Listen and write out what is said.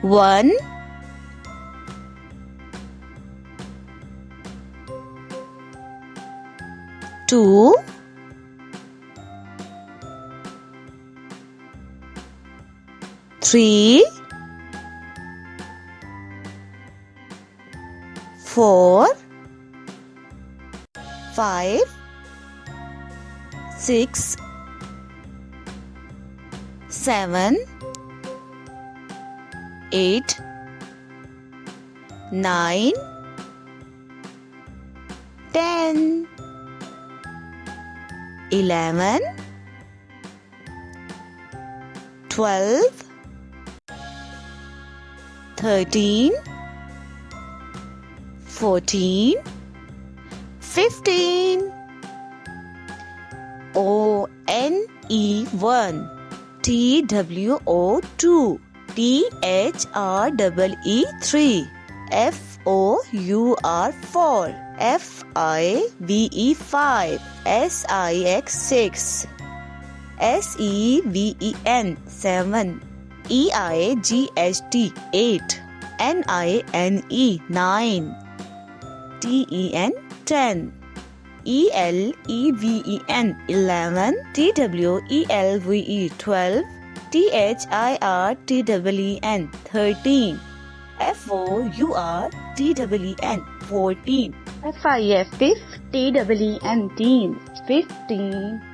1, 2, 3, 4, 5, 6, 7, 8, 9, 10, 11, 12, 13, 14, 15. ONE1, TWO2, THREE3, FOUR4, FIVE5, SIX6, SEVEN 7, EIGHT 8, NINE 9, TEN 10, ELEVEN 11, TWELVE 12, THIRTWEN 13, FOURTWEN 14, FIFTWEN 15.